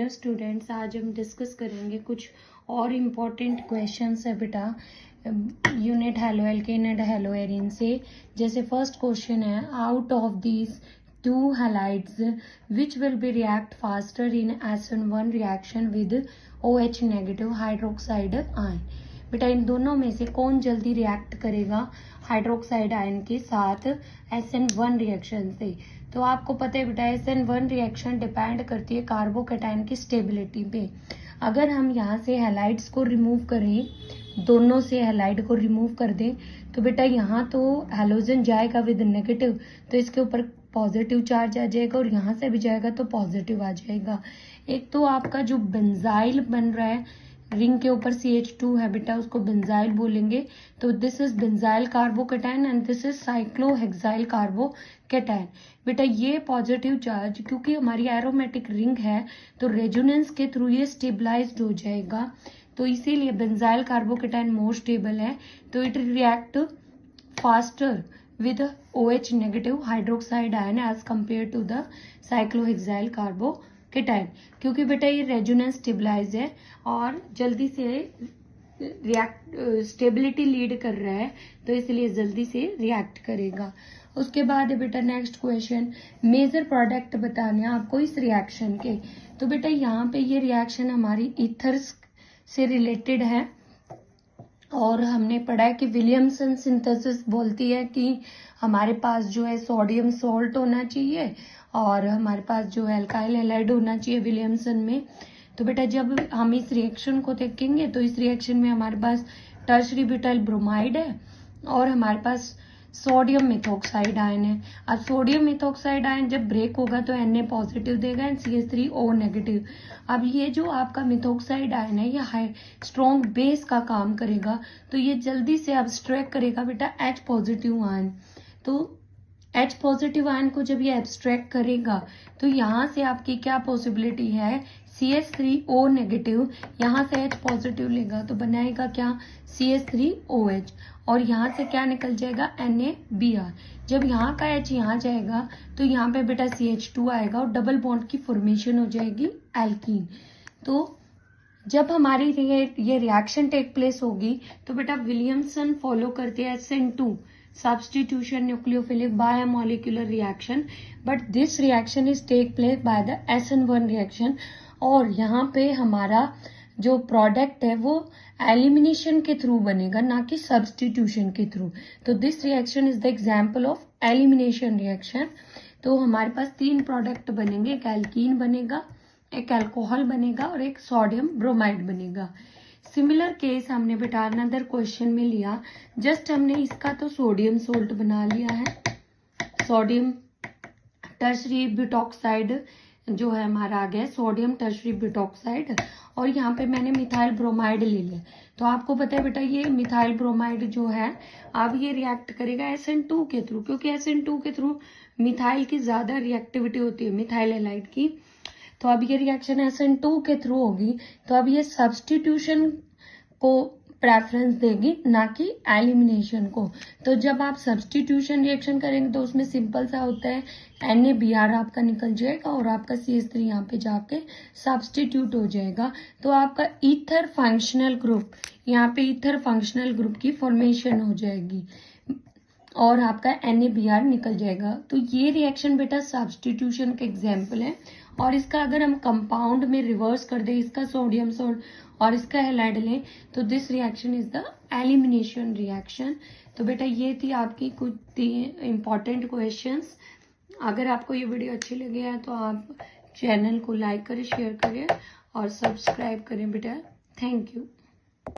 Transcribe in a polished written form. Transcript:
Dear students, आज हम discuss करेंगे कुछ और इम्पोर्टेंट क्वेश्चंस है बेटा यूनिट हेलोएल्केन एंड हेलोएरिन से। जैसे फर्स्ट क्वेश्चन है, out of these two halides which will be react faster in SN1 reaction with OH negative hydroxide ion. बेटा इन दोनों में से कौन जल्दी रिएक्ट करेगा हाइड्रोक्साइड आयन के साथ SN1 रिएक्शन से। तो आपको पता है बेटा SN1 रिएक्शन डिपेंड करती है कार्बोकैटायन की स्टेबिलिटी पे। अगर हम यहाँ से हैलाइड्स को रिमूव करें, दोनों से हैलाइड को रिमूव कर दें, तो बेटा यहाँ तो हैलोजन जाएगा विद नेगेटिव, तो इसके ऊपर पॉजिटिव चार्ज आ जाएगा, और यहाँ से भी जाएगा तो पॉजिटिव आ जाएगा। एक तो आपका जो बेंजाइल बन रहा है रिंग के ऊपर CH2 है बेटा, उसको बेंजाइल बोलेंगे। तो this is benzyl carbocation and this is cyclohexyl carbocation. बेटा ये पॉजिटिव चार्ज क्योंकि हमारी एरोमेटिक रिंग है तो रेजोनेंस के थ्रू ये स्टेबलाइज्ड हो जाएगा, तो इसीलिए बेंजाइल कार्बोकैटायन मोर स्टेबल है, तो it react faster with OH negative hydroxide ion as compared to the cyclohexyl carbocation, क्योंकि बेटा ये रेजोनेंस स्टेबलाइज है और जल्दी से रिएक्ट स्टेबिलिटी लीड कर रहा है, तो इसलिए जल्दी से रिएक्ट करेगा। उसके बाद है बेटा नेक्स्ट क्वेश्चन, मेजर प्रोडक्ट बताने आपको इस रिएक्शन के। तो बेटा यहाँ पे ये रिएक्शन हमारी ईथर्स से रिलेटेड है, और हमने पढ़ा है कि विलियमसन सिंथेसिस बोलती है कि हमारे पास जो है सोडियम सॉल्ट होना चाहिए और हमारे पास जो है अल्काइल हैलाइड होना चाहिए विलियमसन में। तो बेटा जब हम इस रिएक्शन को देखेंगे तो इस रिएक्शन में हमारे पास टर्शरी ब्यूटाइल ब्रोमाइड है और हमारे पास सोडियम मिथॉक्साइड आयन है। अब सोडियम मिथॉक्साइड आयन जब ब्रेक होगा तो Na पॉजिटिव देगा एंड CH3O नेगेटिव। अब ये जो आपका मिथॉक्साइड आयन है ये हाई स्ट्रॉन्ग बेस का काम करेगा, तो ये जल्दी से एब्स्ट्रैक्ट करेगा बेटा H पॉजिटिव आयन। तो H पॉजिटिव आयन को जब ये एब्स्ट्रैक्ट करेगा तो यहाँ से आपकी क्या पॉसिबिलिटी है, CH3O नेगेटिव यहाँ से H पॉजिटिव लेगा तो बनाएगा क्या CH3OH, और यहाँ से क्या निकल जाएगा NaBr। जब यहाँ का H यहाँ जाएगा तो यहाँ पे बेटा CH2 आएगा और डबल बॉन्ड की फॉर्मेशन हो जाएगी एल्कीन। तो जब हमारी ये रिएक्शन टेक प्लेस होगी तो बेटा विलियमसन फॉलो करते हैं SN2 substitution nucleophilic biomolecular reaction, but this reaction is take place by the SN1 reaction। और यहाँ पे हमारा जो प्रोडक्ट है वो एलिमिनेशन के थ्रू बनेगा, ना कि सब्सटीट्यूशन के थ्रू। तो this reaction is the example of elimination reaction. तो हमारे पास तीन प्रोडक्ट बनेंगे, एक एल्कीन बनेगा, एक अल्कोहल बनेगा और एक सोडियम ब्रोमाइड बनेगा। सिमिलर केस हमने बेटा अनदर क्वेश्चन में लिया, जस्ट हमने इसका तो सोडियम सोल्ट बना लिया है, सोडियम टर्शरी ब्यूटॉक्साइड जो है हमारा आ गया सोडियम टर्शरी ब्यूटॉक्साइड, और यहाँ पे मैंने मिथाइल ब्रोमाइड ले लिया। तो आपको पता है बेटा ये मिथाइल ब्रोमाइड जो है अब ये रिएक्ट करेगा SN2 के थ्रू, क्योंकि SN2 के थ्रू मिथाइल की ज्यादा रिएक्टिविटी होती है मिथाइल हैलाइड की। तो अब ये रिएक्शन SN2 के थ्रू होगी, तो अब ये सब्सटीट्यूशन को प्रेफरेंस देगी, ना कि एलिमिनेशन को। तो जब आप सब्सटीट्यूशन रिएक्शन करेंगे तो उसमें सिंपल सा होता है NaBr आपका निकल जाएगा और आपका CH3 यहाँ पे जाके सब्सटीट्यूट हो जाएगा। तो आपका ईथर फंक्शनल ग्रुप, यहाँ पे ईथर फंक्शनल ग्रुप की फॉर्मेशन हो जाएगी और आपका NaBr निकल जाएगा। तो ये रिएक्शन बेटा सब्सटीट्यूशन का एग्जाम्पल है, और इसका अगर हम कंपाउंड में रिवर्स कर दे, इसका सोडियम सोल्ट और इसका हैलाइड लें, तो this reaction is the elimination reaction. तो बेटा ये थी आपकी कुछ इंपॉर्टेंट क्वेश्चंस। अगर आपको ये वीडियो अच्छी लगी है तो आप चैनल को लाइक करें, शेयर करें और सब्सक्राइब करें बेटा। Thank you.